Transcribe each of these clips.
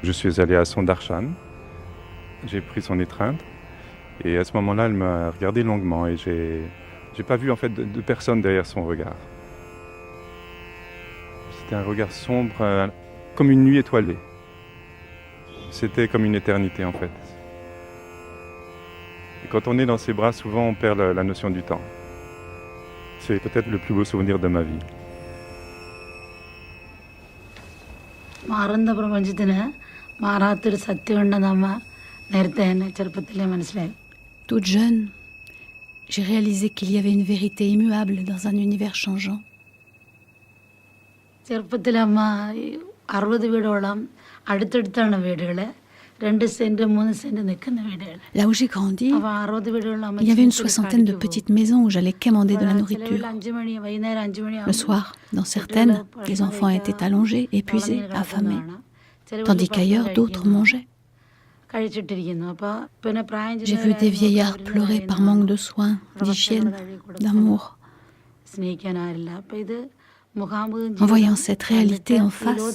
Je suis allé à son darshan, j'ai pris son étreinte et à ce moment-là, elle m'a regardé longuement et j'ai pas vu en fait de personne derrière son regard. C'était un regard sombre, comme une nuit étoilée. C'était comme une éternité en fait. Et quand on est dans ses bras, souvent on perd la notion du temps. C'est peut-être le plus beau souvenir de ma vie. മാറുന്ന പ്രപഞ്ചത്തിന് മാറാത്തൊരു സത്യമുണ്ടെന്ന് അമ്മ നേരത്തെ തന്നെ ചെറുപ്പത്തിലേ മനസ്സിലായി. Toute jeune, j'ai réalisé qu'il y avait une vérité immuable dans un univers changeant. ചെറുപ്പത്തിലെ അമ്മ 60 വീടോളം അടുത്തടുത്താണ് വീടുകൾ. 2 സെന്റ് 3 സെന്റ് നിൽക്കുന്ന വീടുകൾ. Là où j'ai grandi, അപ്പോൾ 60 വീടുകളിൽ അമ്മ il y avait une soixantaine de petites maisons où j'allais quémander de la nourriture. 5 മണി വൈകുന്നേരം 5 മണി Le soir, dans certaines, les enfants étaient allongés, épuisés, affamés, tandis qu'ailleurs, d'autres mangeaient. J'ai vu des vieillards pleurer par manque de soins, d'hygiène, d'amour. En voyant cette réalité en face,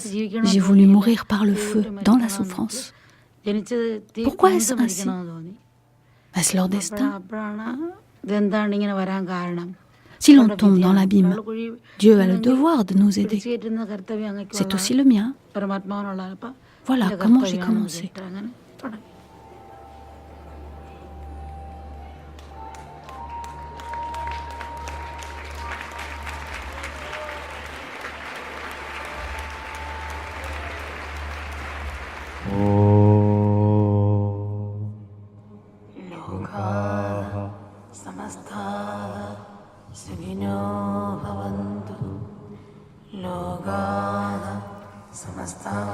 j'ai voulu mourir par le feu, dans la souffrance. Pourquoi est-ce ainsi? Est-ce leur destin? Si l'on tombe dans l'abîme, Dieu a le devoir de nous aider. C'est aussi le mien. Voilà comment j'ai commencé.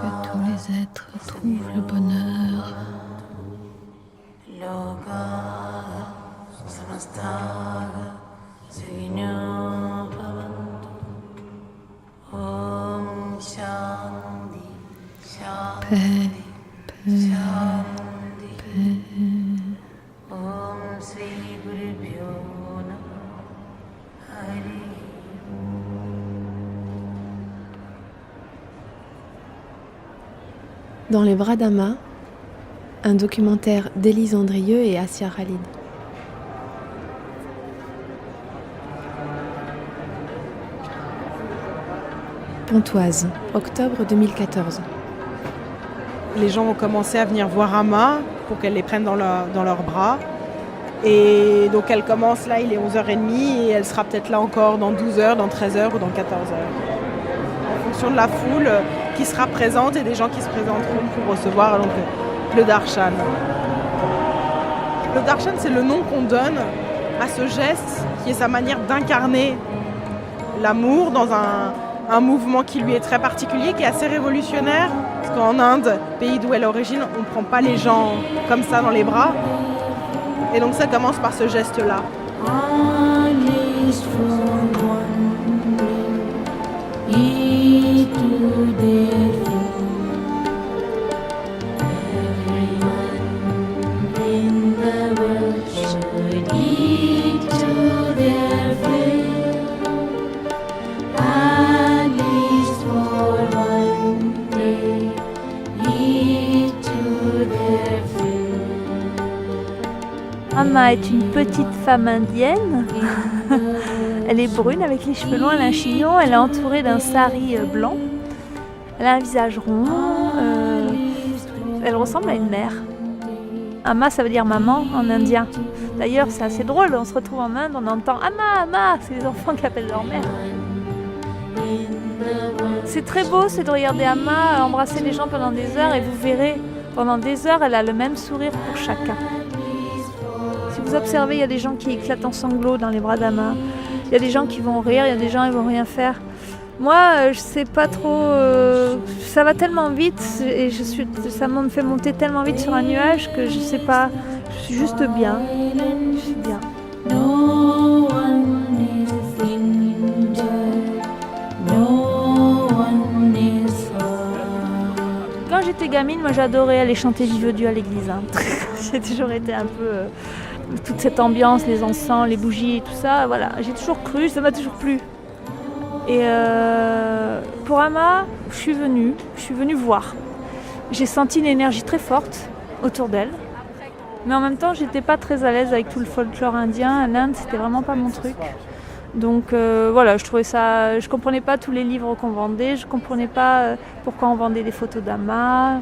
Que tous les êtres trouvent le bonheur. Paix, paix, paix. Dans les bras d'Ama, un documentaire d'Élise Andrieux et Assia Khalid. Pontoise, octobre 2014. Les gens ont commencé à venir voir Ama pour qu'elle les prenne dans leurs bras. Et donc elle commence là, il est 11h30 et elle sera peut-être là encore dans 12h, dans 13h ou dans 14h. En fonction de la foule qui sera présente et des gens qui se présenteront pour recevoir donc, le darshan. Le darshan, c'est le nom qu'on donne à ce geste qui est sa manière d'incarner l'amour dans un mouvement qui lui est très particulier, qui est assez révolutionnaire. Parce qu'en Inde, pays d'où elle est origine, on ne prend pas les gens comme ça dans les bras. Et donc ça commence par ce geste-là. Ama est une petite femme indienne. Elle est brune avec les cheveux longs, elle a un chignon, elle est entourée d'un sari blanc. Elle a un visage rond. Elle ressemble à une mère. Ama, ça veut dire maman en indien. D'ailleurs, c'est assez drôle, on se retrouve en Inde, on entend Ama, Ama, c'est les enfants qui appellent leur mère. C'est très beau, c'est de regarder Ama embrasser les gens pendant des heures et vous verrez, pendant des heures, elle a le même sourire pour chacun. Si vous observez, il y a des gens qui éclatent en sanglots dans les bras d'Ama. Il y a des gens qui vont rire, il y a des gens qui vont rien faire. Moi, je sais pas trop. Ça va tellement vite et ça me fait monter tellement vite sur un nuage que je sais pas. Je suis juste bien. Je suis bien. Quand j'étais gamine, moi j'adorais aller chanter Vive Dieu à l'église. Hein. J'ai toujours été un peu toute cette ambiance, les encens, les bougies et tout ça. Voilà, j'ai toujours cru, ça m'a toujours plu. Et pour Ama, je suis venue voir. J'ai senti une énergie très forte autour d'elle. Mais en même temps, j'étais pas très à l'aise avec tout le folklore indien. L'Inde, c'était vraiment pas mon truc. Donc voilà, je trouvais ça... Je comprenais pas tous les livres qu'on vendait. Je comprenais pas pourquoi on vendait des photos d'Amma.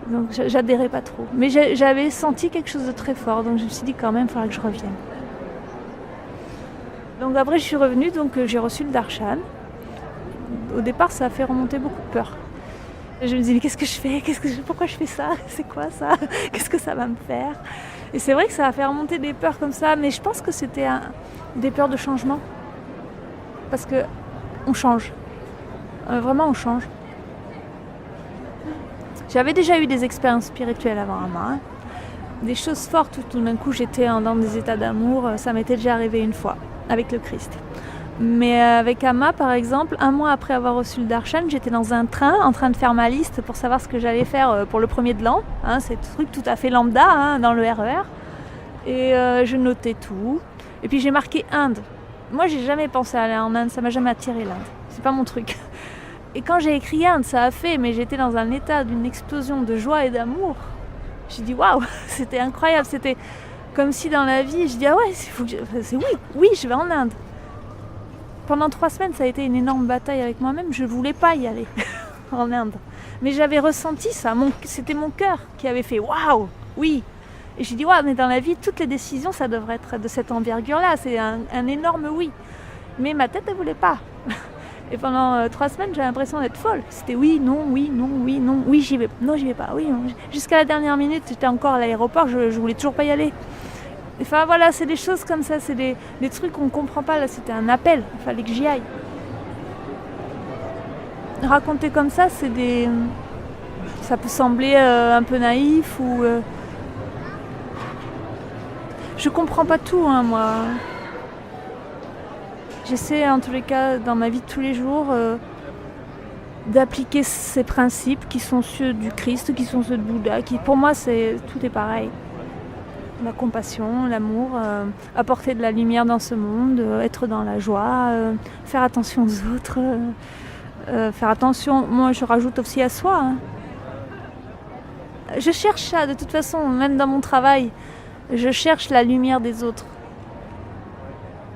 Donc j'adhérais pas trop. Mais j'avais senti quelque chose de très fort. Donc je me suis dit quand même, il faudra que je revienne. Donc après, je suis revenue. Donc j'ai reçu le darshan. Au départ, ça a fait remonter beaucoup de peur. Je me disais, mais qu'est-ce que je fais ? Pourquoi je fais ça ? C'est quoi ça ? Qu'est-ce que ça va me faire ? Et c'est vrai que ça a fait remonter des peurs comme ça, mais je pense que c'était des peurs de changement. Parce qu'on change. Vraiment, on change. J'avais déjà eu des expériences spirituelles avant Amma. Hein. Des choses fortes où tout d'un coup j'étais dans des états d'amour. Ça m'était déjà arrivé une fois avec le Christ. Mais avec Amma, par exemple, 1 mois après avoir reçu le darshan, j'étais dans un train en train de faire ma liste pour savoir ce que j'allais faire pour le premier de l'an. Hein, c'est un truc tout à fait lambda hein, dans le RER. Et je notais tout. Et puis j'ai marqué Inde. Moi, j'ai jamais pensé à aller en Inde, ça m'a jamais attiré l'Inde. C'est pas mon truc. Et quand j'ai écrit Inde, ça a fait, mais j'étais dans un état d'une explosion de joie et d'amour. J'ai dit waouh, c'était incroyable. C'était comme si dans la vie, je dis ah ouais, oui, je vais en Inde. Pendant 3 semaines, ça a été une énorme bataille avec moi-même. Je ne voulais pas y aller en Inde. Mais j'avais ressenti ça. C'était mon cœur qui avait fait « Waouh !» Oui. Et j'ai dit « Waouh !» Mais dans la vie, toutes les décisions, ça devrait être de cette envergure-là. C'est un énorme oui. Mais ma tête, elle ne voulait pas. Et pendant 3 semaines, j'avais l'impression d'être folle. C'était oui, non, oui, non, oui, non. Oui, j'y vais. Non, j'y vais pas. Oui, non. Jusqu'à la dernière minute, j'étais encore à l'aéroport. Je voulais toujours pas y aller. Enfin voilà, c'est des choses comme ça, c'est des trucs qu'on ne comprend pas. Là, c'était un appel, il fallait que j'y aille. Raconter comme ça, ça peut sembler un peu naïf ou... Je comprends pas tout, hein, moi. J'essaie, en tous les cas, dans ma vie de tous les jours, d'appliquer ces principes qui sont ceux du Christ, qui sont ceux de Bouddha, qui pour moi, tout est pareil. La compassion, l'amour, apporter de la lumière dans ce monde, être dans la joie, faire attention aux autres, faire attention, moi je rajoute aussi à soi. Hein. Je cherche ça de toute façon, même dans mon travail, je cherche la lumière des autres.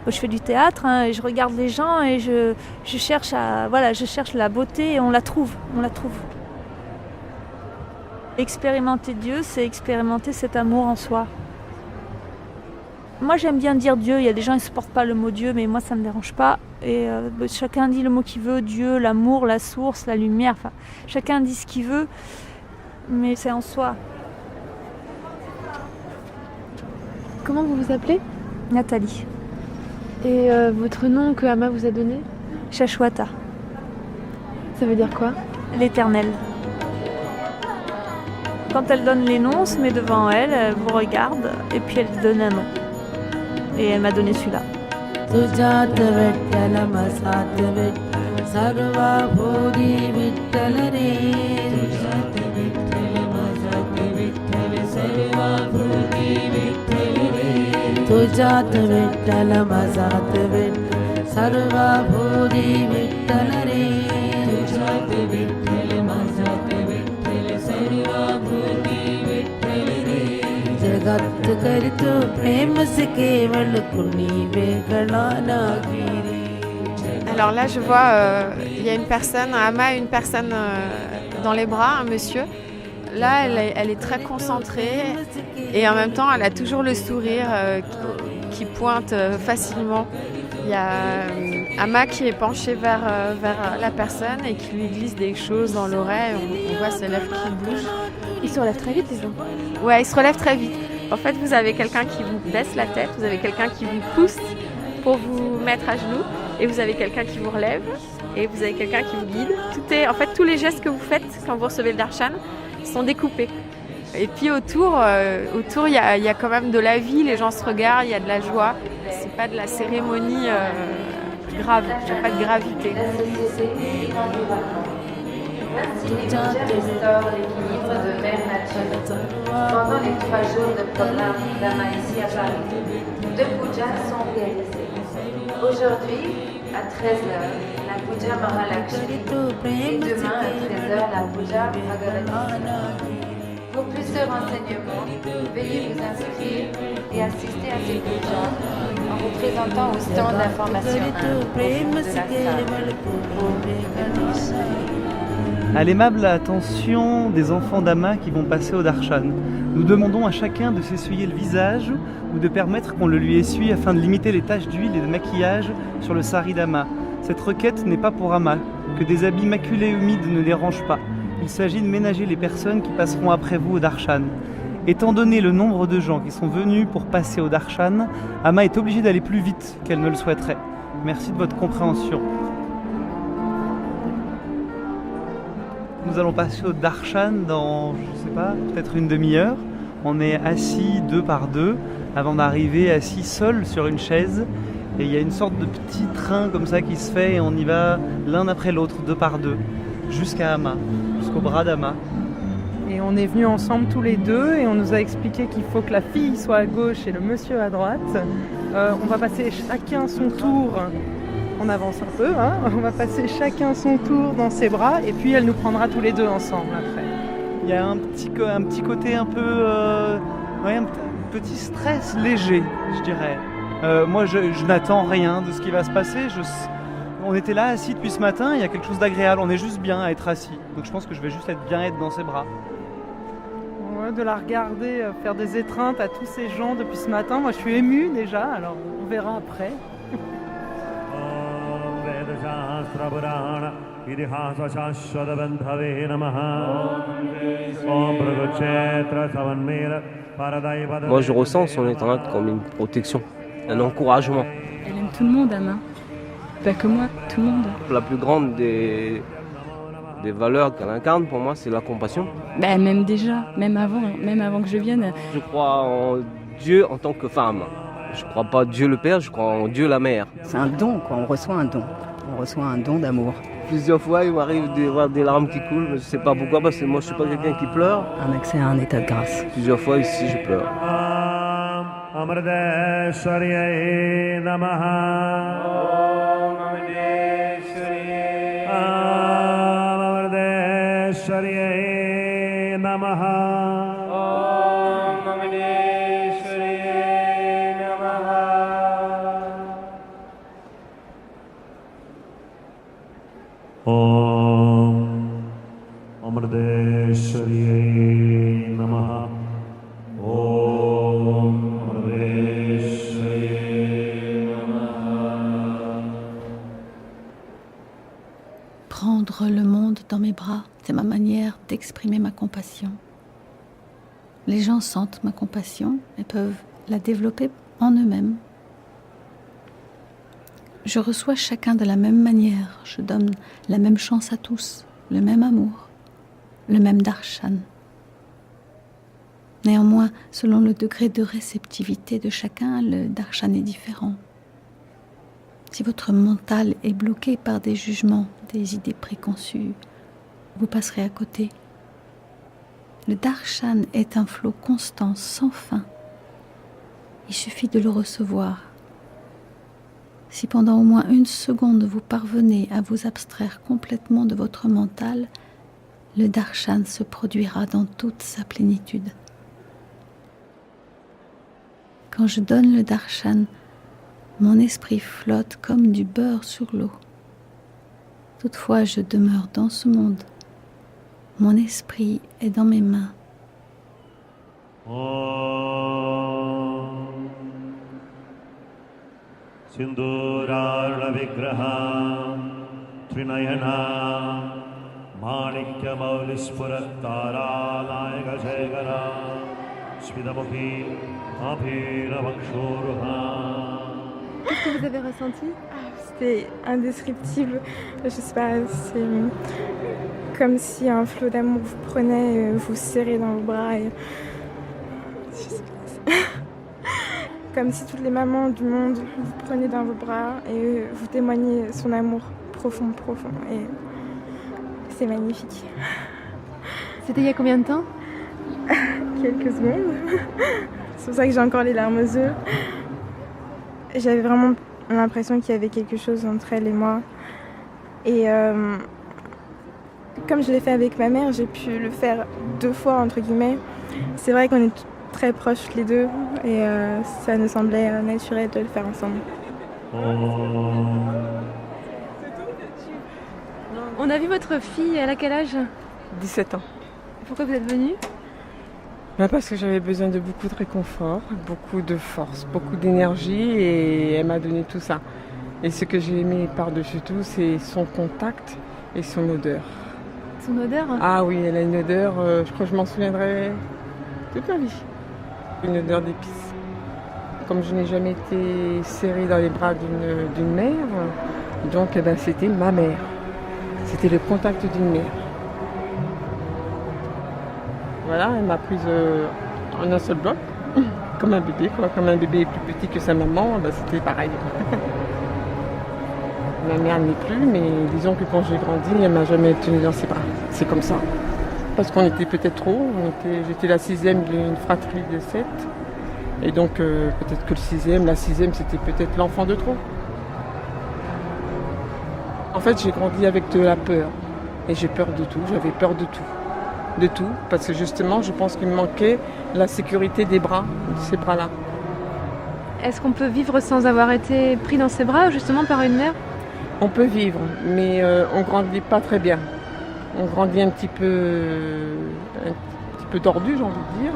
Je fais du théâtre hein, et je regarde les gens et je cherche je cherche la beauté et on la trouve. Expérimenter Dieu, c'est expérimenter cet amour en soi. Moi j'aime bien dire Dieu, il y a des gens qui ne supportent pas le mot Dieu, mais moi ça ne me dérange pas. Et chacun dit le mot qu'il veut, Dieu, l'amour, la source, la lumière, enfin chacun dit ce qu'il veut, mais c'est en soi. Comment vous vous appelez ? Nathalie. Et votre nom que Amma vous a donné ? Shashwata. Ça veut dire quoi ? L'éternel. Quand elle donne les noms, on se met devant elle, elle vous regarde et puis elle donne un nom. Et elle m'a donné celui-là. Alors là, je vois, il y a une personne, Amma, une personne dans les bras, un monsieur. Là, elle est très concentrée et en même temps, elle a toujours le sourire qui pointe facilement. Il y a Amma qui est penché vers la personne et qui lui glisse des choses dans l'oreille. On voit ses lèvres qui bougent. Ils se relèvent très vite, les gens. Ouais, ils se relèvent très vite. En fait, vous avez quelqu'un qui vous baisse la tête, vous avez quelqu'un qui vous pousse pour vous mettre à genoux, et vous avez quelqu'un qui vous relève, et vous avez quelqu'un qui vous guide. Tous les gestes que vous faites quand vous recevez le darshan sont découpés. Et puis autour, il y a quand même de la vie, les gens se regardent, il y a de la joie. C'est pas de la cérémonie grave, il n'y a pas de gravité. L'institut restaure l'équilibre de mère nature. Pendant les 3 jours de programme d'Amma ici à Paris, 2 pujas sont réalisés. Aujourd'hui, à 13h, la Puja Mahalakshmi et demain à 13h, la Puja Bhagavati. Pour plus de renseignements, veuillez vous inscrire et assister à ces pujas en vous présentant au stand d'information 1 au fond de la salle. À l'aimable attention des enfants d'Ama qui vont passer au darshan, nous demandons à chacun de s'essuyer le visage ou de permettre qu'on le lui essuie afin de limiter les taches d'huile et de maquillage sur le sari d'Ama. Cette requête n'est pas pour Ama, que des habits maculés et humides ne dérangent pas. Il s'agit de ménager les personnes qui passeront après vous au darshan. Étant donné le nombre de gens qui sont venus pour passer au darshan, Ama est obligée d'aller plus vite qu'elle ne le souhaiterait. Merci de votre compréhension. Nous allons passer au darshan dans, je sais pas, peut-être une demi-heure. On est assis 2 par 2 avant d'arriver assis seul sur une chaise. Et il y a une sorte de petit train comme ça qui se fait et on y va l'un après l'autre, 2 par 2, jusqu'à Ama, jusqu'au bras d'Ama. Et on est venus ensemble tous les deux et on nous a expliqué qu'il faut que la fille soit à gauche et le monsieur à droite. On va passer chacun son tour. On avance un peu, hein. On va passer chacun son tour dans ses bras et puis elle nous prendra tous les deux ensemble après. Il y a un petit côté un peu... un petit stress léger, je dirais. Moi, je n'attends rien de ce qui va se passer. On était là assis depuis ce matin, il y a quelque chose d'agréable. On est juste bien à être assis. Donc je pense que je vais juste être dans ses bras. Ouais, de la regarder faire des étreintes à tous ces gens depuis ce matin. Moi, je suis émue déjà, alors on verra après. Moi, je ressens son étreinte comme une protection, un encouragement. Elle aime tout le monde, Ama. Pas que moi, tout le monde. La plus grande des valeurs qu'elle incarne, pour moi, c'est la compassion. Bah, même déjà, même avant que je vienne. Je crois en Dieu en tant que femme. Je ne crois pas Dieu le Père, je crois en Dieu la Mère. C'est un don, quoi. On reçoit un don. On reçoit un don d'amour. Plusieurs fois, il m'arrive de voir des larmes qui coulent, mais je ne sais pas pourquoi, parce que moi, je ne suis pas quelqu'un qui pleure. Un accès à un état de grâce. Plusieurs fois, ici, je pleure. Amardeshwaryaye Namaha. Amardeshwaryaye Namaha. Amardeshwaryaye Namaha. Om Amardeshwaryaye Namaha. Prendre le monde dans mes bras, c'est ma manière d'exprimer ma compassion. Les gens sentent ma compassion et peuvent la développer en eux-mêmes. Je reçois chacun de la même manière, je donne la même chance à tous, le même amour, le même darshan. Néanmoins, selon le degré de réceptivité de chacun, le darshan est différent. Si votre mental est bloqué par des jugements, des idées préconçues, vous passerez à côté. Le darshan est un flot constant, sans fin. Il suffit de le recevoir. Si pendant au moins 1 seconde vous parvenez à vous abstraire complètement de votre mental, le darshan se produira dans toute sa plénitude. Quand je donne le darshan, mon esprit flotte comme du beurre sur l'eau. Toutefois, je demeure dans ce monde. Mon esprit est dans mes mains. Sindurarla Vigraha Trinayana Manikya Maulispuratara Nayaka Jayagara Svidamukhi Abhira Vakshuruha. Qu'est-ce que vous avez ressenti? C'était indescriptible. Je sais pas, c'est comme si un flot d'amour vous prenait, vous serrait dans vos bras. Et... Je sais pas. Comme si toutes les mamans du monde vous prenaient dans vos bras et vous témoigniez son amour profond. Et c'est magnifique. C'était il y a combien de temps? Quelques secondes. C'est pour ça que j'ai encore les larmes aux yeux. J'avais vraiment l'impression qu'il y avait quelque chose entre elle et moi. Et comme je l'ai fait avec ma mère, j'ai pu le faire 2 fois, entre guillemets. C'est vrai qu'on est très proches les deux et ça nous semblait naturel de le faire ensemble. On a vu votre fille, elle a quel âge? 17 ans. Pourquoi vous êtes venue? Parce que j'avais besoin de beaucoup de réconfort, beaucoup de force, beaucoup d'énergie et elle m'a donné tout ça. Et ce que j'ai aimé par-dessus tout, c'est son contact et son odeur. Son odeur? Ah oui, elle a une odeur, je crois que je m'en souviendrai toute ma vie. Une odeur d'épices. Comme je n'ai jamais été serrée dans les bras d'une mère, donc c'était ma mère. C'était le contact d'une mère. Voilà, elle m'a prise en un seul bloc, comme un bébé, quoi. Comme un bébé est plus petit que sa maman, c'était pareil. Ma mère n'est plus, mais disons que quand j'ai grandi, elle m'a jamais tenue dans ses bras. C'est comme ça. Parce qu'on était peut-être trop, j'étais la 6e d'une fratrie de 7. Et donc peut-être que la 6e, c'était peut-être l'enfant de trop. En fait, j'ai grandi avec de la peur. Et j'ai peur de tout, j'avais peur de tout. De tout, parce que justement, je pense qu'il me manquait la sécurité des bras, de ces bras-là. Est-ce qu'on peut vivre sans avoir été pris dans ses bras, justement, par une mère? On peut vivre, mais on ne grandit pas très bien. On grandit un petit peu tordu, j'ai envie de dire.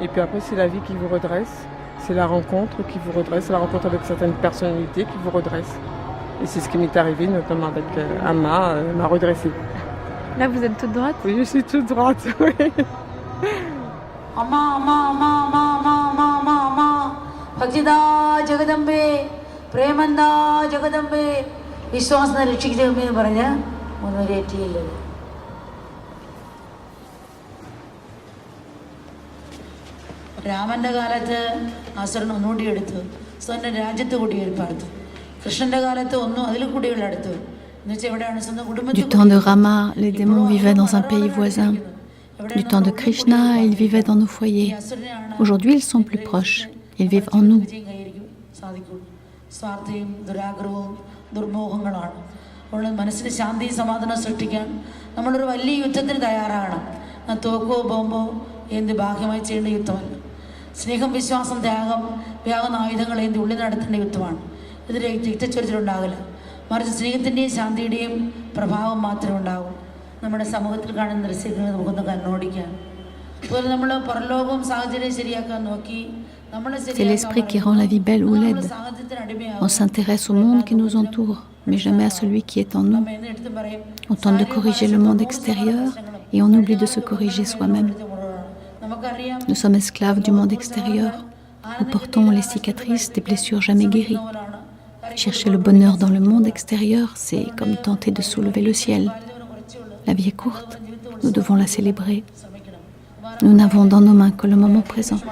Et puis après, c'est la vie qui vous redresse. C'est la rencontre qui vous redresse, la rencontre avec certaines personnalités qui vous redresse. Et c'est ce qui m'est arrivé, notamment avec Amma, m'a redressée. Là, vous êtes toute droite? Oui, je suis toute droite, oui. ഭക്തിദാ ജഗദംബേ പ്രേമന്ദാ ജഗദംബേ വിശ്വാസം രക്ഷിക്കമേ എന്ന് പറഞ്ഞ് മുന്നേറ്റിയില്ലത്. രാമന്റെ കാലത്ത് അസുരൻ ഒന്നുകൂടി എടുത്തു, സ്വന്തം രാജ്യത്ത് കുടിയേർപ്പാർത്തു. കൃഷ്ണന്റെ കാലത്ത് ഒന്നും അതിൽ കുടികളെടുത്തു. Du temps de Rama, les démons vivaient dans un pays voisin. Du temps de Krishna, ils vivaient dans nos foyers. Aujourd'hui, ils sont plus proches. Ils vivent en nous. മനസ്സിന് ശാന്തി സമാധാനം സൃഷ്ടിക്കാൻ നമ്മളൊരു വലിയ യുദ്ധത്തിന് തയ്യാറാകണം. തോക്കോ ബോംബോ എന്ത് ഭാഗ്യമായി ചെയ്യേണ്ട യുദ്ധമല്ല. സ്നേഹം, വിശ്വാസം, ത്യാഗം, വ്യാകുന്ന ആയുധങ്ങൾ എന്ത് ഉള്ളിൽ നടത്തേണ്ട യുദ്ധമാണ്. ഇത് രക്തച്ചൊരിച്ചിലുണ്ടാകില്ല, മറിച്ച് സ്നേഹത്തിൻ്റെയും ശാന്തിയുടെയും പ്രഭാവം മാത്രമേ ഉണ്ടാകൂ. നമ്മുടെ സമൂഹത്തിൽ കാണുന്ന ദൃശ്യങ്ങൾ നമുക്കൊന്ന് കണ്ണോടിക്കാം. അതുപോലെ നമ്മൾ പരലോകവും സാഹചര്യം ശരിയാക്കാൻ നോക്കി. C'est l'esprit qui rend la vie belle ou laide. On s'intéresse au monde qui nous entoure, mais jamais à celui qui est en nous. On tente de corriger le monde extérieur et on oublie de se corriger soi-même. Nous sommes esclaves du monde extérieur. Nous portons les cicatrices des blessures jamais guéries. Chercher le bonheur dans le monde extérieur, c'est comme tenter de soulever le ciel. La vie est courte, nous devons la célébrer. Nous n'avons dans nos mains que le moment présent.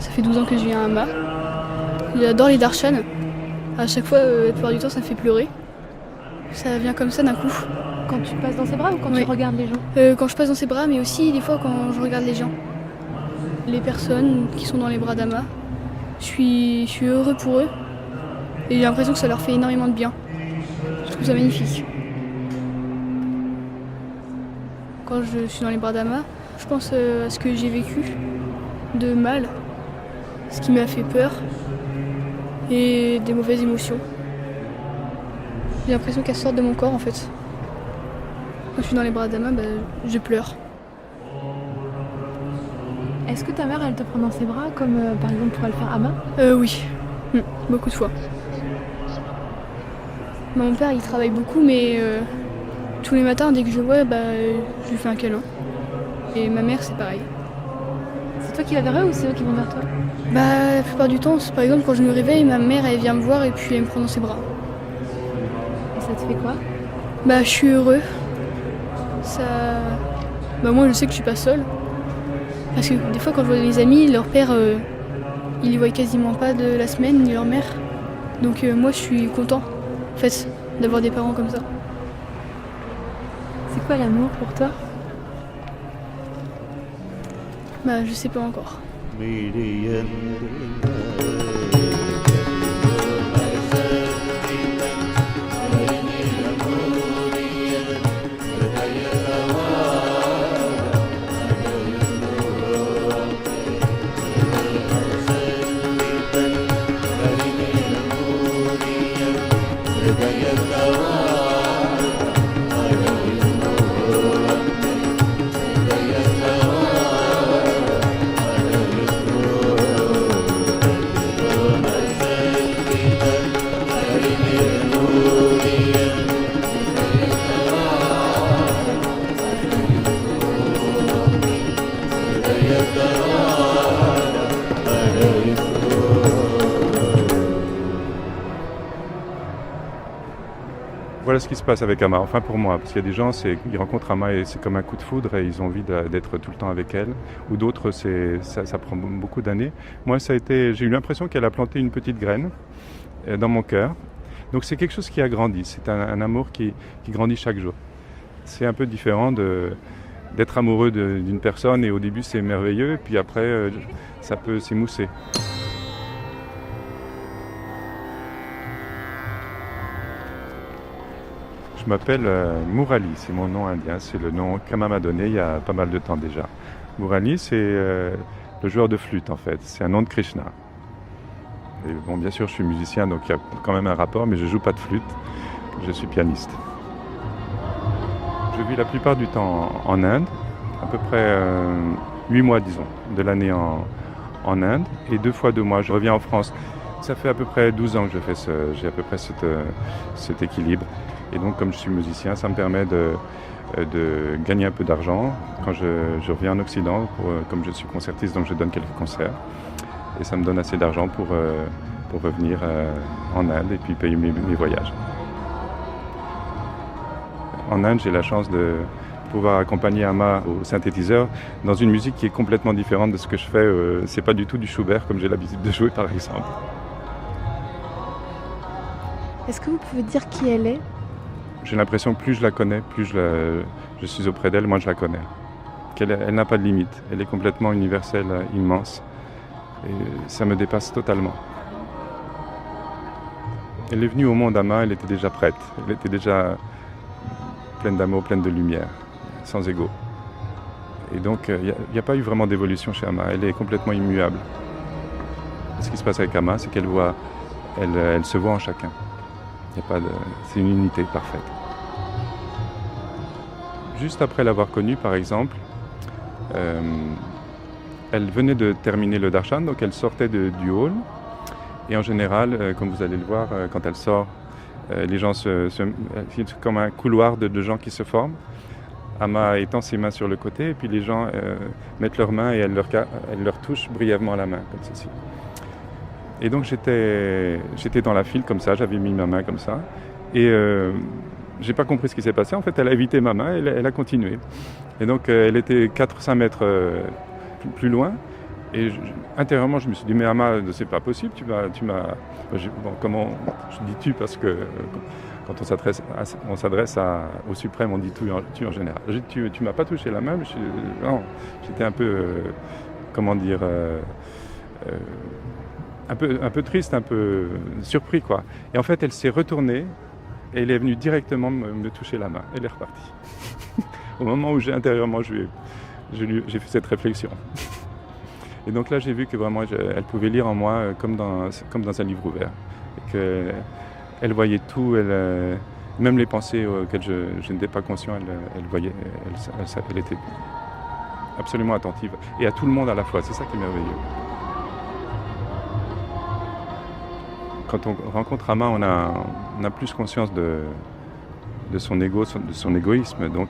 Ça fait 12 ans que je viens à Amma. J'adore les darshan. À chaque fois, la plupart du temps, ça me fait pleurer. Ça vient comme ça d'un coup. Quand tu passes dans ses bras ou quand tu regardes les gens? Quand je passe dans ses bras, mais aussi des fois quand je regarde les gens. Les personnes qui sont dans les bras d'Amma, je suis heureux pour eux. Et j'ai l'impression que ça leur fait énormément de bien. Je trouve ça magnifique. Quand je suis dans les bras d'Amma, je pense à ce que j'ai vécu de mal, ce qui m'a fait peur et des mauvaises émotions. J'ai l'impression qu'elles sortent de mon corps en fait. Quand je suis dans les bras d'Amma, je pleure. Est-ce que ta mère, elle te prend dans ses bras comme par exemple pourrait le faire Amma? Oui, beaucoup de fois. Mon père, il travaille beaucoup, mais tous les matins, dès que je le vois, je lui fais un câlin. Et ma mère, c'est pareil. C'est toi qui la verrais ou c'est eux qui vont vers toi? La plupart du temps, par exemple, quand je me réveille, ma mère, elle vient me voir et puis elle me prend dans ses bras. Et ça te fait quoi? Je suis heureux. Moi, je sais que je suis pas seule. Parce que des fois, quand je vois mes amis, leur père, ils les voient quasiment pas de la semaine, ni leur mère. Donc moi, je suis content, en fait, d'avoir des parents comme ça. C'est quoi l'amour pour toi? Je sais pas encore. Voilà ce qui se passe avec Ama, enfin pour moi, parce qu'il y a des gens, ils rencontrent Ama et c'est comme un coup de foudre et ils ont envie d'être tout le temps avec elle, ou d'autres, ça prend beaucoup d'années. Moi, j'ai eu l'impression qu'elle a planté une petite graine dans mon cœur, donc c'est quelque chose qui a grandi, c'est un amour qui grandit chaque jour. C'est un peu différent d'être amoureux d'une personne et au début c'est merveilleux, et puis après ça peut s'émousser. Je m'appelle Murali, c'est mon nom indien, c'est le nom qu'Ama m'a donné il y a pas mal de temps déjà. Murali, c'est le joueur de flûte en fait, c'est un nom de Krishna. Et bon, bien sûr, je suis musicien, donc il y a quand même un rapport, mais je joue pas de flûte, je suis pianiste. Je vis la plupart du temps en Inde, à peu près 8 mois, disons, de l'année en Inde, et 2 fois 2 mois, je reviens en France. Ça fait à peu près 12 ans que je fais j'ai à peu près cet équilibre. Et donc, comme je suis musicien, ça me permet de gagner un peu d'argent quand je reviens en Occident, comme je suis concertiste, donc je donne quelques concerts. Et ça me donne assez d'argent pour revenir en Inde et puis payer mes voyages. En Inde, j'ai la chance de pouvoir accompagner Ama au synthétiseur dans une musique qui est complètement différente de ce que je fais. C'est pas du tout du Schubert comme j'ai l'habitude de jouer, par exemple. Est-ce que vous pouvez dire qui elle est? J'ai l'impression que plus je la connais, plus je suis auprès d'elle, moins je la connais. Elle n'a pas de limite, elle est complètement universelle, immense. Et ça me dépasse totalement. Elle est venue au monde Ama, elle était déjà prête. Elle était déjà pleine d'amour, pleine de lumière, sans ego. Et donc, il n'y a pas eu vraiment d'évolution chez Ama, elle est complètement immuable. Ce qui se passe avec Ama, c'est qu'elle se voit en chacun. C'est une unité parfaite. Juste après l'avoir connue, par exemple, elle venait de terminer le darshan, donc elle sortait du hall. Et en général, comme vous allez le voir, quand elle sort, les gens c'est comme un couloir de gens qui se forment. Ama étend ses mains sur le côté, et puis les gens mettent leurs mains et elle leur touche brièvement la main, comme ceci. Et donc j'étais dans la file comme ça, j'avais mis ma main comme ça, et j'ai pas compris ce qui s'est passé. En fait, elle a évité ma main, elle a continué. Et donc elle était 4-5 mètres plus loin, et intérieurement je me suis dit, mais Ama, c'est pas possible, tu m'as... Bon, comment je dis tu, parce que quand on s'adresse au suprême, on dit tu en général. J'ai dit, tu m'as pas touché la main, mais j'étais un peu, comment dire... un peu triste, un peu surpris, quoi. Et en fait, elle s'est retournée et elle est venue directement me toucher la main. Elle est repartie. Au moment où intérieurement, j'ai fait cette réflexion. Et donc là, j'ai vu que vraiment, elle pouvait lire en moi comme dans un livre ouvert. Et qu'elle voyait tout, même les pensées auxquelles je n'étais pas conscient, elle voyait, elle était absolument attentive. Et à tout le monde à la fois, c'est ça qui est merveilleux. Quand on rencontre Ama, on a plus conscience de son ego, de son égoïsme. Donc,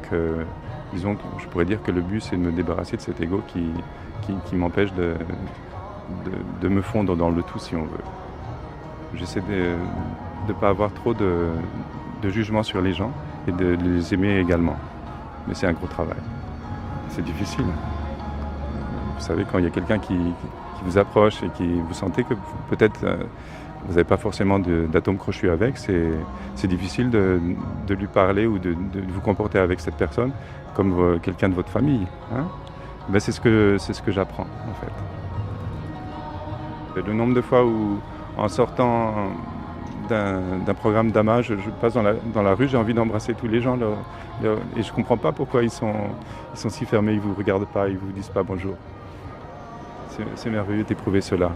disons, je pourrais dire que le but, c'est de me débarrasser de cet ego qui m'empêche de me fondre dans le tout, si on veut. J'essaie de ne pas avoir trop de jugement sur les gens et de les aimer également. Mais c'est un gros travail. C'est difficile. Vous savez, quand il y a quelqu'un qui vous approche et qui vous sentez que peut-être vous n'avez pas forcément d'atome crochu avec, c'est difficile de lui parler ou de vous comporter avec cette personne comme quelqu'un de votre famille. Hein? Ben c'est ce que j'apprends en fait. Le nombre de fois où, en sortant d'un programme d'AMA, je passe dans la rue, j'ai envie d'embrasser tous les gens et je ne comprends pas pourquoi ils sont si fermés, ils ne vous regardent pas, ils ne vous disent pas bonjour. C'est merveilleux d'éprouver cela.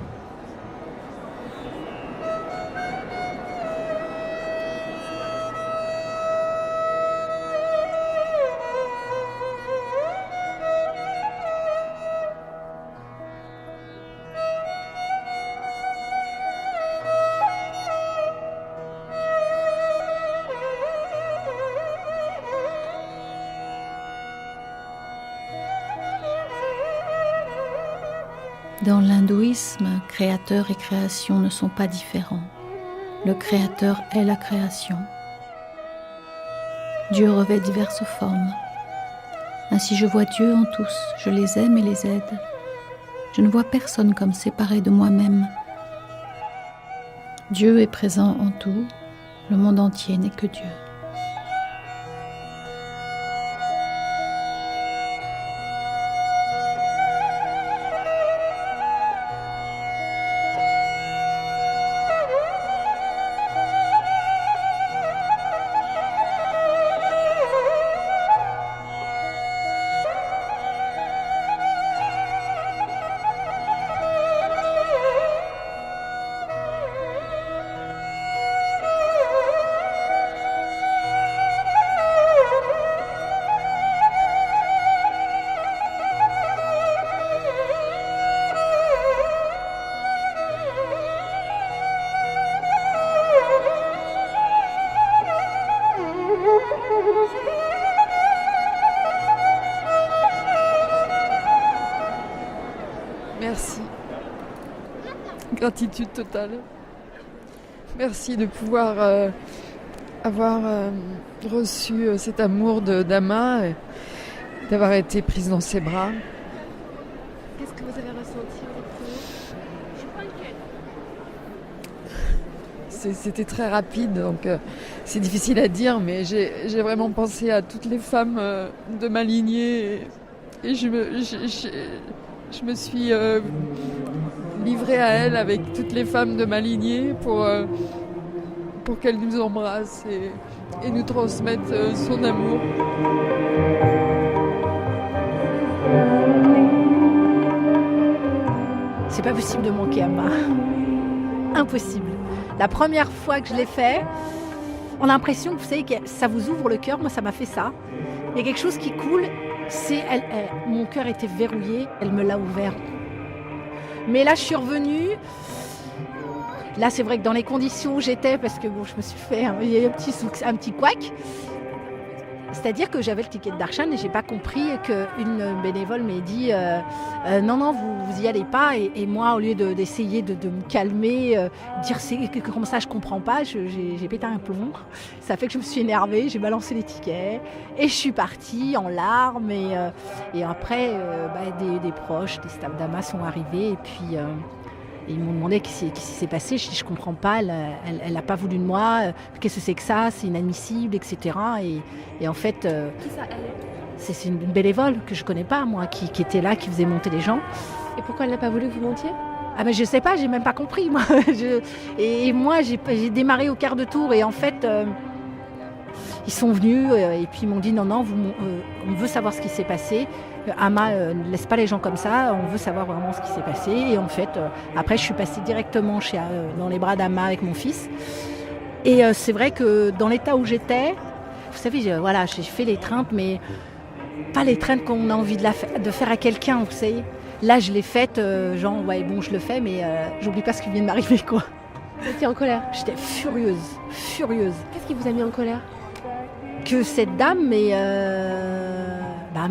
Dans l'hindouisme, créateur et création ne sont pas différents. Le créateur est la création. Dieu revêt diverses formes. Ainsi je vois Dieu en tous, je les aime et les aide. Je ne vois personne comme séparé de moi-même. Dieu est présent en tout, le monde entier n'est que Dieu. Merci. Gratitude totale. Merci de pouvoir avoir reçu cet amour d'Ama, d'avoir été prise dans ses bras. Qu'est-ce que vous avez ressenti avec C'était très rapide, donc c'est difficile à dire, mais j'ai vraiment pensé à toutes les femmes de ma lignée et je me suis livrée à elle avec toutes les femmes de ma lignée pour qu'elle nous embrasse et nous transmette son amour. C'est pas possible de manquer à Ma. Impossible. La première fois que je l'ai fait, on a l'impression que vous savez que ça vous ouvre le cœur. Moi, ça m'a fait ça. Il y a quelque chose qui coule. Mon cœur était verrouillé. Elle me l'a ouvert. Mais là, je suis revenue. Là, c'est vrai que dans les conditions où j'étais, parce que bon, je me suis fait un petit couac. C'est-à-dire que j'avais le ticket de Darshan et j'ai pas compris qu'une bénévole m'ait dit non, vous y allez pas. Et moi, au lieu d'essayer de me calmer, dire comme ça, je comprends pas, j'ai pété un plomb. Ça fait que je me suis énervée, j'ai balancé les tickets et je suis partie en larmes. Et après, des proches, des staffs d'AMA sont arrivés et puis ils m'ont demandé ce qui s'est passé. Je dis, je comprends pas, elle n'a pas voulu de moi. Qu'est-ce que c'est que ça? C'est inadmissible, etc. Et en fait, Qui ça, elle? c'est une bénévole que je connais pas, moi, qui était là, qui faisait monter les gens. Et pourquoi elle n'a pas voulu que vous montiez? Ah ben je sais pas, j'ai même pas compris, moi. Et moi, j'ai démarré au quart de tour et en fait, ils sont venus et puis ils m'ont dit non, on veut savoir ce qui s'est passé. Ama ne laisse pas les gens comme ça, on veut savoir vraiment ce qui s'est passé. Et en fait, après, je suis passée directement dans les bras d'Ama avec mon fils. Et c'est vrai que dans l'état où j'étais, vous savez, j'ai fait l'étreinte, mais pas l'étreinte qu'on a envie de faire à quelqu'un, vous savez. Là, je l'ai faite, je le fais, mais j'oublie pas ce qui vient de m'arriver, quoi. Vous étiez en colère? J'étais furieuse. Qu'est-ce qui vous a mis en colère? Que cette dame, mais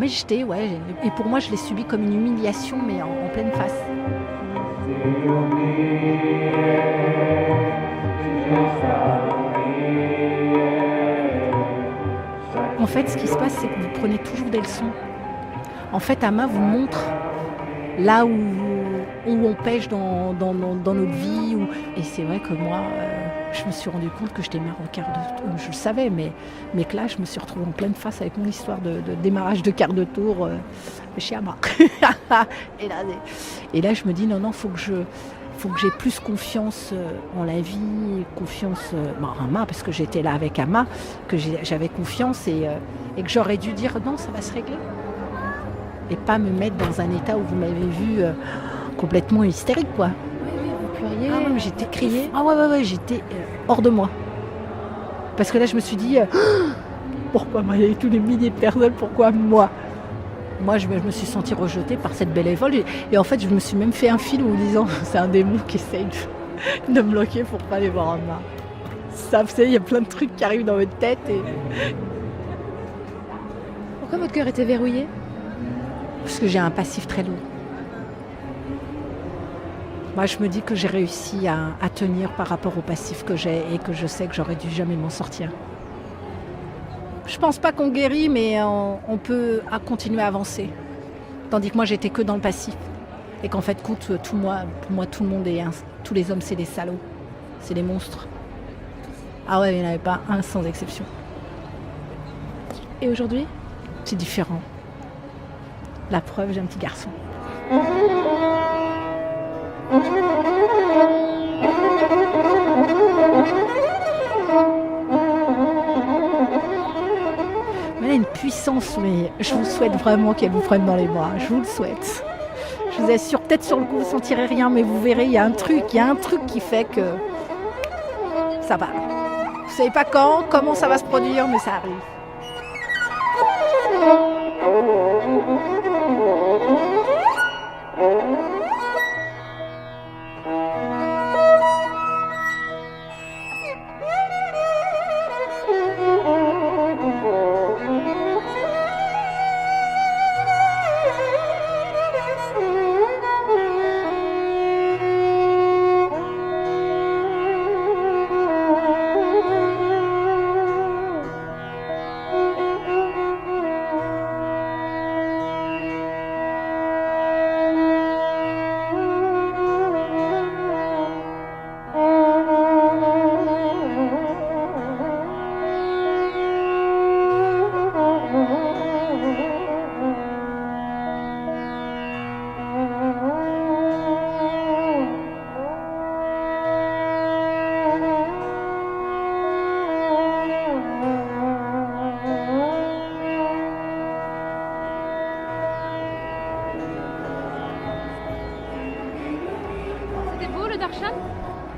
j'étais, ouais. Et pour moi, je l'ai subi comme une humiliation, mais en pleine face. En fait, ce qui se passe, c'est que vous prenez toujours des leçons. En fait, Amma vous montre là où on pêche dans notre vie. Et c'est vrai que moi, je me suis rendu compte que je démarre au quart de tour. Je le savais, mais que là, je me suis retrouvée en pleine face avec mon histoire de démarrage de quart de tour chez Amma. et là, je me dis, non, faut que j'ai plus confiance en la vie, confiance en Amma, parce que j'étais là avec Amma, que j'avais confiance et que j'aurais dû dire non, ça va se régler. Et pas me mettre dans un état où vous m'avez vu complètement hystérique, quoi. Oui, vous pleuriez. Ah ouais, j'étais criée. Ah ouais, j'étais hors de moi. Parce que là, je me suis dit, pourquoi moi, il y avait tous les milliers de personnes, pourquoi moi? Moi, je me suis sentie rejetée par cette belle évole. Et en fait, je me suis même fait un film en me disant, c'est un démon qui essaye de me bloquer pour pas aller voir Amma. Ça, vous savez, il y a plein de trucs qui arrivent dans votre tête. Pourquoi votre cœur était verrouillé? Parce que j'ai un passif très lourd. Moi, je me dis que j'ai réussi à tenir par rapport au passif que j'ai et que je sais que j'aurais dû jamais m'en sortir. Je pense pas qu'on guérit, mais on peut continuer à avancer. Tandis que moi, j'étais que dans le passif. Et qu'en fait, pour moi, tout le monde tous les hommes, c'est des salauds. C'est des monstres. Ah ouais, il n'y en avait pas un sans exception. Et aujourd'hui? C'est différent. La preuve, j'ai un petit garçon. Elle a une puissance, mais je vous souhaite vraiment qu'elle vous prenne dans les bras. Je vous le souhaite. Je vous assure, peut-être sur le coup, vous ne sentirez rien, mais vous verrez, il y a un truc qui fait que ça va. Vous ne savez pas comment ça va se produire, mais ça arrive.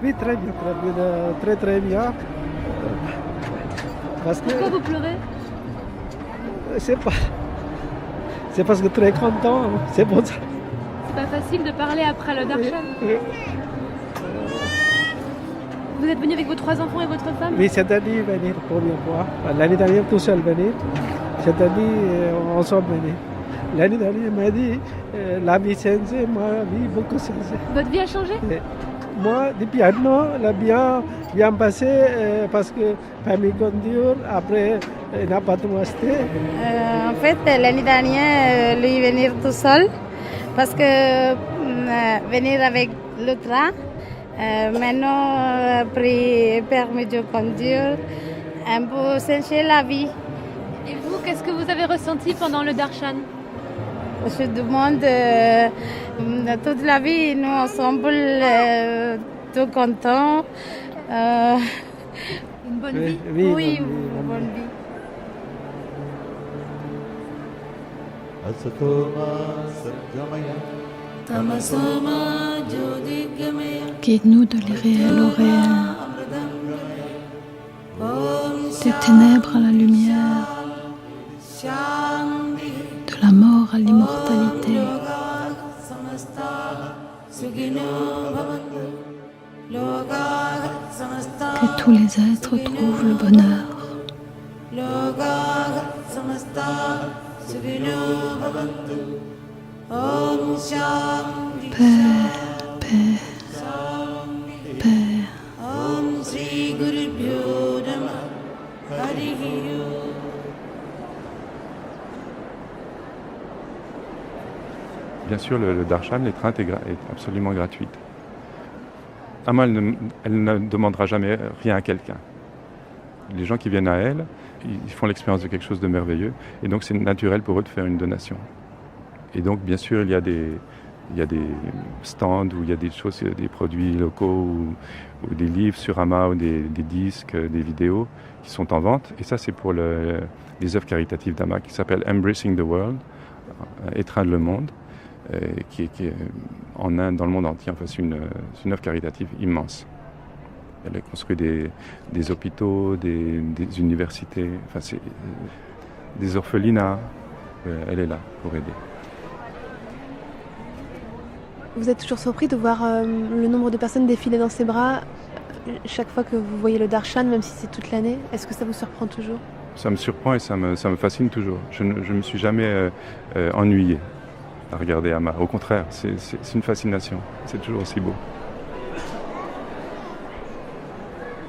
Oui, très bien, très bien. Parce que, pourquoi vous pleurez? c'est parce que très content, c'est pour ça. C'est pas facile de parler après le darshan. Vous êtes venu avec vos 3 enfants et votre femme? Oui, cette année, venir pour la première fois. L'année dernière, tout seul venir. Cette année, ensemble venir. L'année dernière, il m'a dit, la vie changée, ma vie beaucoup changé. Votre vie a changé? Moi, depuis un an, la bien passé parce que famille conduire, après, il n'a pas tout acheté. En fait, l'année dernière, lui venir tout seul parce que venir avec le train, maintenant, pris permis de conduire, un peu changer la vie. Et vous, qu'est-ce que vous avez ressenti pendant le darshan? Je demande toute la vie, nous ensemble, tout contents. Une bonne vie? Oui, une bonne vie. Guide-nous de l'irréel au réel, des ténèbres à la lumière, de la mort à l'immortalité. Que tous les êtres trouvent le bonheur. Paix, paix, paix. Bien sûr, le darshan, l'étreinte est absolument gratuite. Amma, elle ne demandera jamais rien à quelqu'un. Les gens qui viennent à elle, ils font l'expérience de quelque chose de merveilleux, et donc c'est naturel pour eux de faire une donation. Et donc, bien sûr, il y a des stands où il y a des choses, des produits locaux ou des livres sur Amma ou des disques, des vidéos qui sont en vente. Et ça, c'est pour les œuvres caritatives d'Amma qui s'appelle Embracing the World, étreindre le monde, qui est en Inde, dans le monde entier. Enfin, c'est une œuvre caritative immense. Elle a construit des hôpitaux, des universités, enfin, des orphelinats. Elle est là pour aider. Vous êtes toujours surpris de voir le nombre de personnes défiler dans ses bras chaque fois que vous voyez le darshan, même si c'est toute l'année? Est-ce que ça vous surprend toujours? Ça me surprend et ça me fascine toujours. Je ne me suis jamais ennuyé à regarder Amma. Au contraire, c'est une fascination. C'est toujours aussi beau.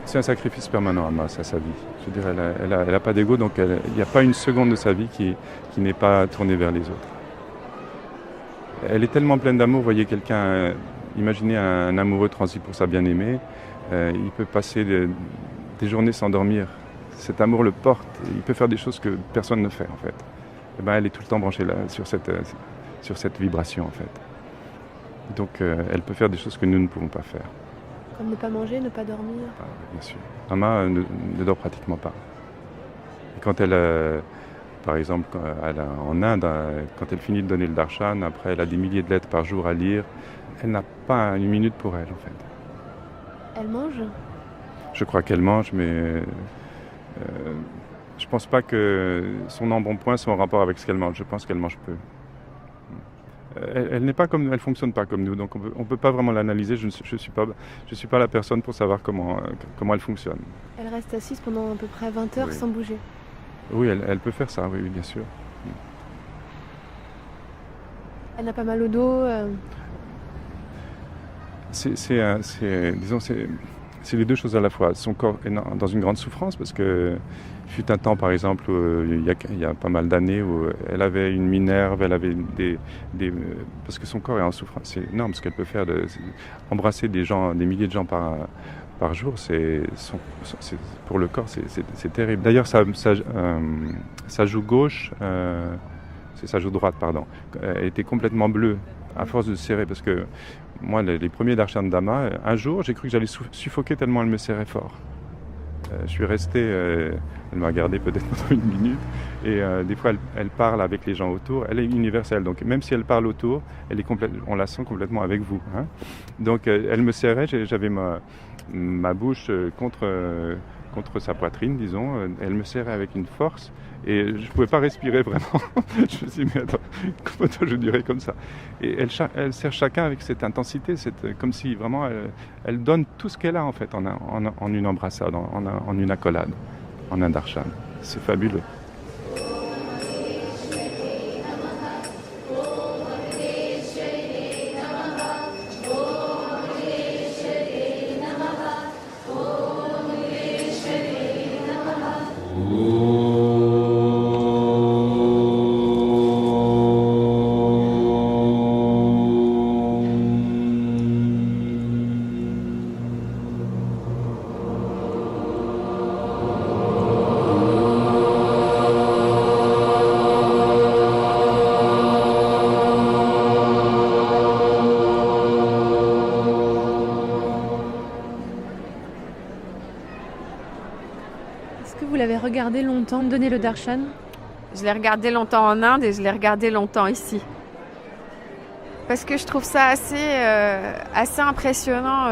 C'est un sacrifice permanent, Amma, ça, sa vie. Je veux dire, elle a pas d'ego, donc il n'y a pas une seconde de sa vie qui n'est pas tournée vers les autres. Elle est tellement pleine d'amour. Vous voyez quelqu'un, imaginez un amoureux transi pour sa bien-aimée, il peut passer des journées sans dormir. Cet amour le porte, il peut faire des choses que personne ne fait en fait. Et ben, elle est tout le temps branchée là, sur cette vibration en fait. Donc elle peut faire des choses que nous ne pouvons pas faire. Comme ne pas manger, ne pas dormir? Ah, bien sûr. Amma ne dort pratiquement pas. Et quand elle... Par exemple, en Inde, quand elle finit de donner le darshan, après elle a des milliers de lettres par jour à lire, elle n'a pas une minute pour elle en fait. Elle mange? Je crois qu'elle mange, mais je pense pas que son embonpoint soit en rapport avec ce qu'elle mange. Je pense qu'elle mange peu. Elle fonctionne pas comme nous, donc on peut pas vraiment l'analyser. Je suis pas la personne pour savoir comment elle fonctionne. Elle reste assise pendant à peu près 20 heures sans bouger. Oui, elle peut faire ça, oui, bien sûr. Elle n'a pas mal au dos Disons, c'est les deux choses à la fois. Son corps est dans une grande souffrance parce que fut un temps, par exemple, il y a pas mal d'années où elle avait une minerve, elle avait parce que son corps est en souffrance. C'est énorme ce qu'elle peut faire, embrasser des milliers de gens par jour, pour le corps, c'est terrible. D'ailleurs, sa joue gauche, c'est sa joue droite, pardon, elle était complètement bleue à force de serrer, parce que moi, les premiers darshans d'Amma, un jour, j'ai cru que j'allais suffoquer tellement elle me serrait fort. Je suis resté, elle m'a regardé peut-être pendant une minute, et des fois elle parle avec les gens autour, elle est universelle, donc même si elle parle autour, on la sent complètement avec vous. Hein. Donc elle me serrait, j'avais ma bouche contre sa poitrine, disons, elle me serrait avec une force, et je ne pouvais pas respirer vraiment. Je me suis dit, mais attends, comment je dirais comme ça? Et elle serre chacun avec cette intensité, comme si vraiment elle donne tout ce qu'elle a en fait, en une embrassade, en une accolade, en un darshan. C'est fabuleux. Regardé longtemps donner le darshan? Je l'ai regardé longtemps en Inde et je l'ai regardé longtemps ici. Parce que je trouve ça assez impressionnant,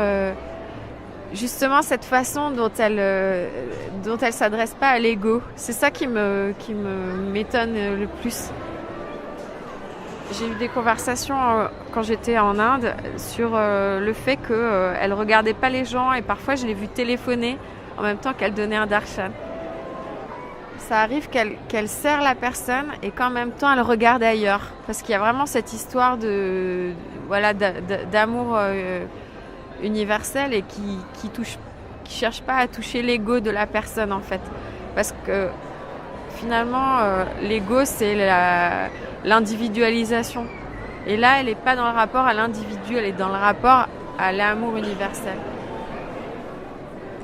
justement cette façon dont elle s'adresse pas à l'ego. C'est ça qui m'étonne le plus. J'ai eu des conversations quand j'étais en Inde sur le fait qu'elle regardait pas les gens, et parfois je l'ai vue téléphoner en même temps qu'elle donnait un darshan. Ça arrive qu'elle serre la personne et qu'en même temps elle regarde ailleurs, parce qu'il y a vraiment cette histoire d'amour universel et qui cherche pas à toucher l'ego de la personne en fait, parce que finalement l'ego c'est l'individualisation. Et là, elle n'est pas dans le rapport à l'individu, elle est dans le rapport à l'amour universel.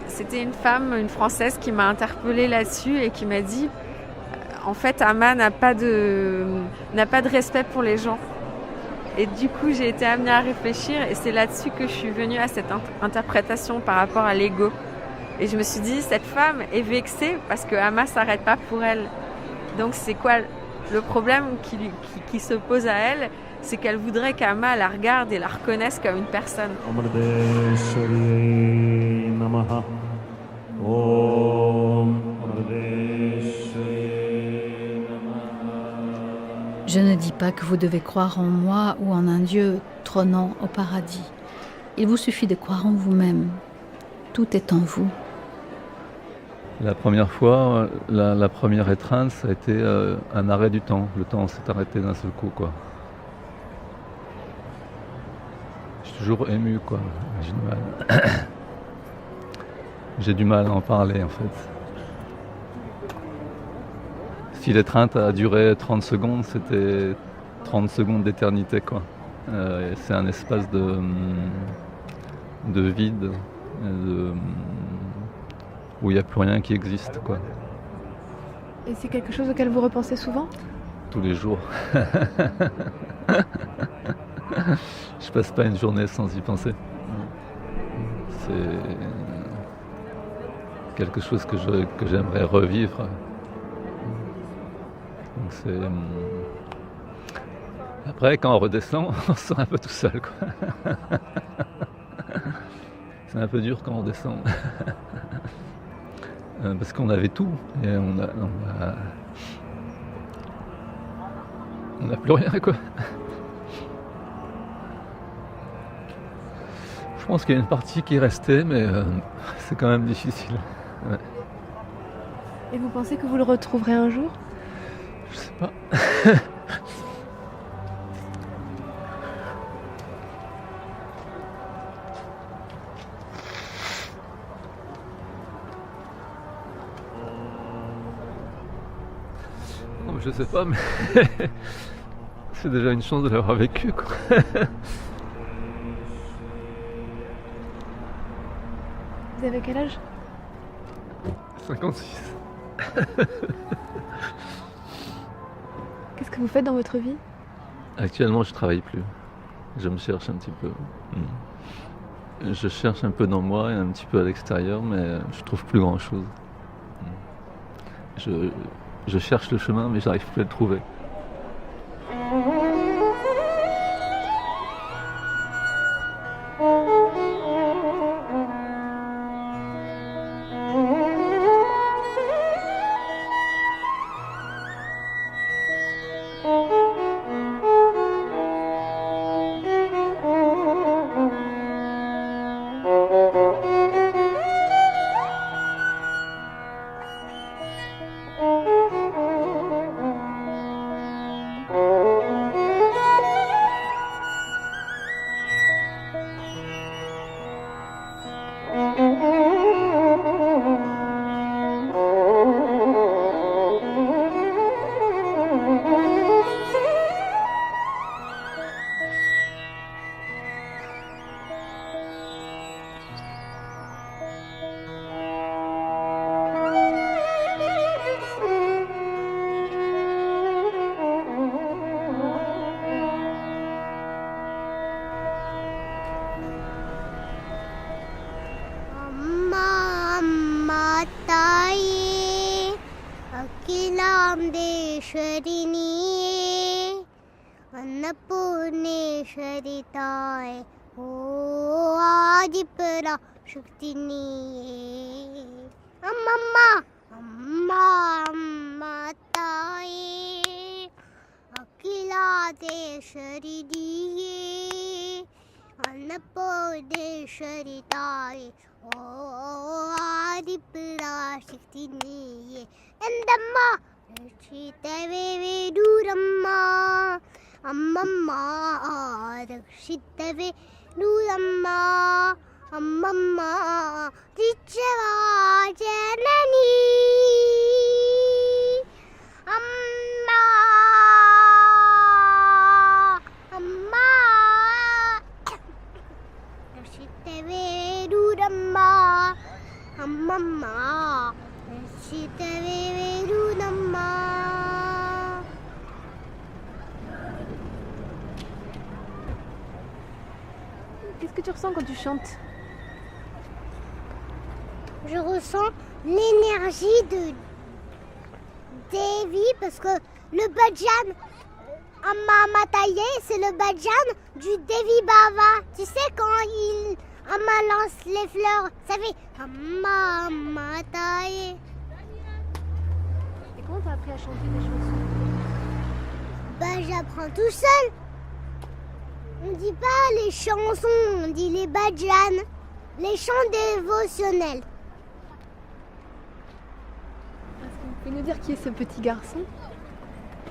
C'était une femme, une Française, qui m'a interpellée là-dessus et qui m'a dit en fait, Amma n'a pas de respect pour les gens. Et du coup, j'ai été amenée à réfléchir et c'est là-dessus que je suis venue à cette interprétation par rapport à l'ego. Et je me suis dit, cette femme est vexée parce que Amma ne s'arrête pas pour elle. Donc c'est quoi le problème qui se pose à elle? C'est qu'elle voudrait qu'Amma la regarde et la reconnaisse comme une personne. Je ne dis pas que vous devez croire en moi ou en un Dieu trônant au paradis. Il vous suffit de croire en vous-même. Tout est en vous. La première fois, la première étreinte, ça a été un arrêt du temps. Le temps s'est arrêté d'un seul coup, quoi. Je suis toujours ému, quoi. J'ai du mal. J'ai du mal à en parler, en fait. Si l'étreinte a duré 30 secondes, c'était 30 secondes d'éternité, quoi. C'est un espace de vide, où il n'y a plus rien qui existe, quoi. Et c'est quelque chose auquel vous repensez souvent? Tous les jours. Je passe pas une journée sans y penser. C'est quelque chose que j'aimerais revivre. Donc après, quand on redescend, on se sent un peu tout seul, quoi. C'est un peu dur quand on descend. Parce qu'on avait tout et on n'a plus rien, quoi. Je pense qu'il y a une partie qui est restée, mais c'est quand même difficile. Ouais. Et vous pensez que vous le retrouverez un jour? Je sais pas. Non, je sais pas, mais c'est déjà une chance de l'avoir vécu, quoi. Vous avez quel âge? 56. Qu'est-ce que vous faites dans votre vie? Actuellement, je travaille plus. Je me cherche un petit peu. Je cherche un peu dans moi et un petit peu à l'extérieur, mais je trouve plus grand-chose. Je cherche le chemin, mais j'arrive plus à le trouver. Qu'est-ce que tu ressens quand tu chantes? Je ressens l'énergie de Devi parce que le bhajan Amma taillé, c'est le bhajan du Devi Bhava. Tu sais quand Amma lance les fleurs, ça fait Amma taillé. Et comment t'as appris à chanter des chansons? J'apprends tout seul. On dit pas les chansons, on dit les bhajans, les chants dévotionnels. Est-ce que vous pouvez nous dire qui est ce petit garçon?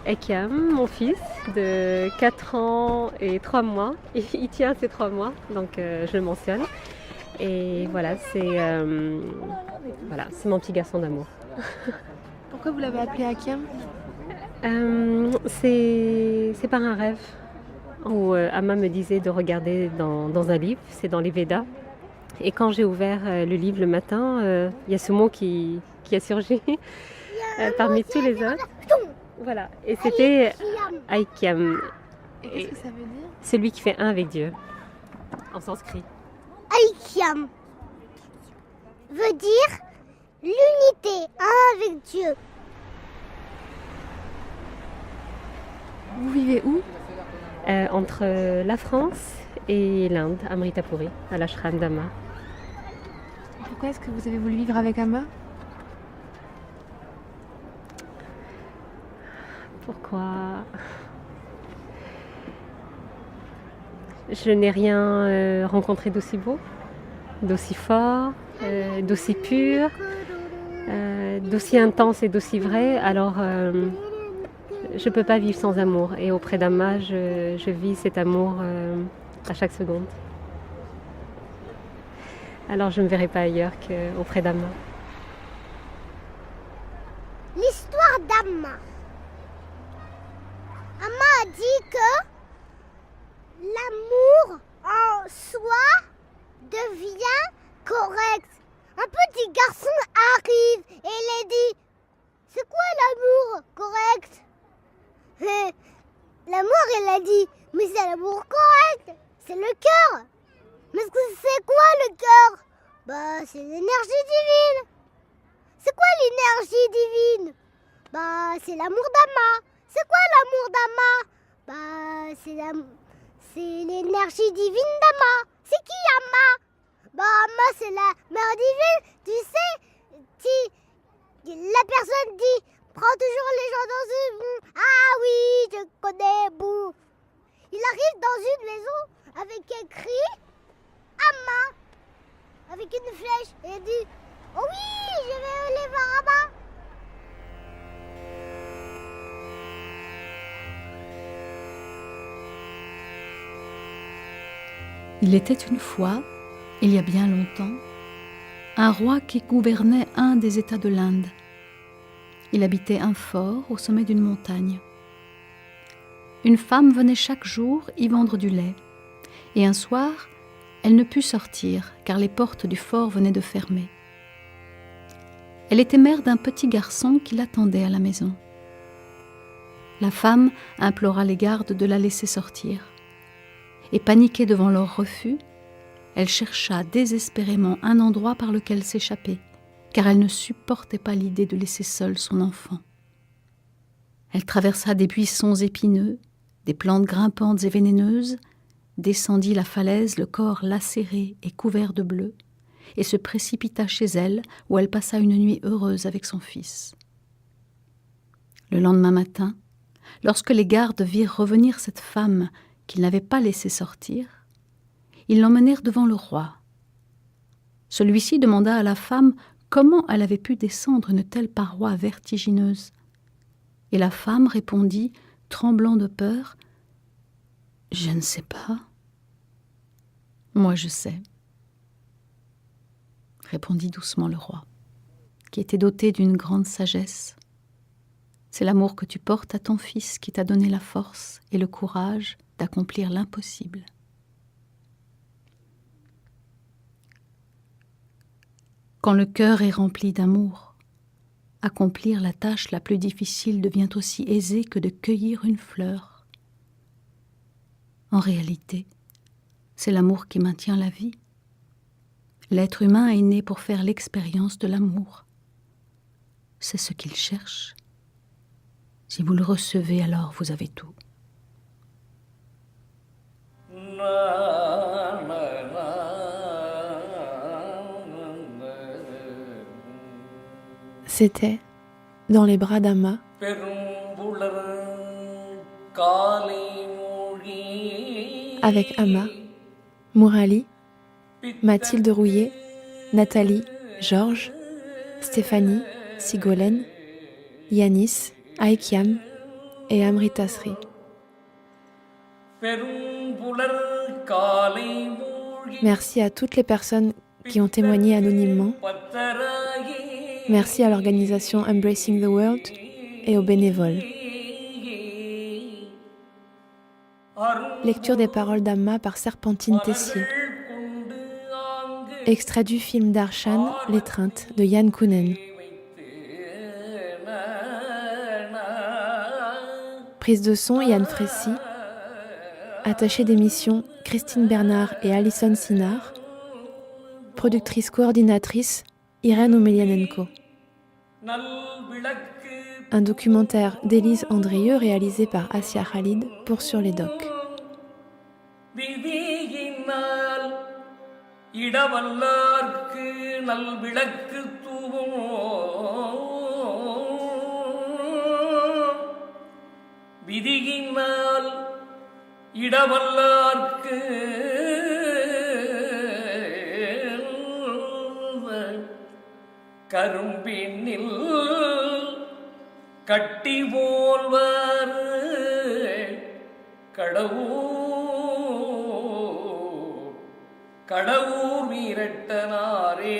Ekiam, mon fils de 4 ans et 3 mois. Il tient ses 3 mois, donc je le mentionne. Et voilà, c'est mon petit garçon d'amour. Pourquoi vous l'avez appelé Akiam? C'est par un rêve où Amma me disait de regarder dans un livre, c'est dans les Védas. Et quand j'ai ouvert le livre le matin, il y a ce mot qui a surgi parmi tous les autres. Voilà, et c'était Aikyam. Et qu'est-ce que ça veut dire? Celui qui fait un avec Dieu, en sanskrit. Aikyam veut dire l'unité, un avec Dieu. Vous vivez où? Entre la France et l'Inde, à Amritapuri, à l'ashram d'Amma. Pourquoi est-ce que vous avez voulu vivre avec Amma? Pourquoi? Je n'ai rien rencontré d'aussi beau, d'aussi fort, d'aussi pur, d'aussi intense et d'aussi vrai. Alors, je ne peux pas vivre sans amour. Et auprès d'Amma, je vis cet amour à chaque seconde. Alors, je ne me verrai pas ailleurs qu'auprès d'Amma. L'histoire d'Amma. Amma a dit que l'amour en soi devient correct. Un petit garçon arrive et il a dit « C'est quoi l'amour correct ?» L'amour, il a dit « Mais c'est l'amour correct, c'est le cœur. » Mais c'est quoi le cœur? C'est l'énergie divine. C'est quoi l'énergie divine? C'est l'amour d'Amma. C'est quoi l'amour d'Amma? C'est l'énergie divine d'Amma. C'est qui Amma? Amma, c'est la mère divine. Tu sais, la personne dit, prends toujours les gens dans une... Ah oui, je connais, bou. Il arrive dans une maison avec écrit Amma, avec une flèche. Et il dit, oh oui, je vais aller voir Amma. Il était une fois, il y a bien longtemps, un roi qui gouvernait un des États de l'Inde. Il habitait un fort au sommet d'une montagne. Une femme venait chaque jour y vendre du lait. Et un soir, elle ne put sortir car les portes du fort venaient de fermer. Elle était mère d'un petit garçon qui l'attendait à la maison. La femme implora les gardes de la laisser sortir. Et paniquée devant leur refus, elle chercha désespérément un endroit par lequel s'échapper, car elle ne supportait pas l'idée de laisser seule son enfant. Elle traversa des buissons épineux, des plantes grimpantes et vénéneuses, descendit la falaise, le corps lacéré et couvert de bleu, et se précipita chez elle, où elle passa une nuit heureuse avec son fils. Le lendemain matin, lorsque les gardes virent revenir cette femme qu'ils n'avaient pas laissée sortir, ils l'emmenèrent devant le roi. Celui-ci demanda à la femme comment elle avait pu descendre une telle paroi vertigineuse. Et la femme répondit, tremblant de peur, « Je ne sais pas. »« Moi, je sais. » répondit doucement le roi, qui était doté d'une grande sagesse. « C'est l'amour que tu portes à ton fils qui t'a donné la force et le courage d'accomplir l'impossible. » Quand le cœur est rempli d'amour, accomplir la tâche la plus difficile devient aussi aisé que de cueillir une fleur. En réalité, C'est l'amour qui maintient la vie. L'être humain est né pour faire l'expérience de l'amour. C'est ce qu'il cherche. Si vous le recevez, alors vous avez tout. C'était Dans les bras d'Amma, avec Amma, Mourali, Mathilde Rouillet, Nathalie, Georges, Stéphanie, Sigolène, Yanis, Aikiam et Amritasri. Merci à toutes les personnes qui ont témoigné anonymement. Merci à l'organisation Embracing the World et aux bénévoles. Lecture des paroles d'Amma par Serpentine Tessier. Extrait du film d'Arshan, L'étreinte, de Yann Kounen. Prise de son, Yann Frécy. Attachée d'émission, Christine Bernard et Alison Sinard. Productrice coordinatrice, Irène Omelianenko. Un documentaire d'Élise Andrieux réalisé par Asia Khalid pour Sur les Docs. கரும்பினில் கட்டி போல்வர் கடவுர் வீரட்டனாரே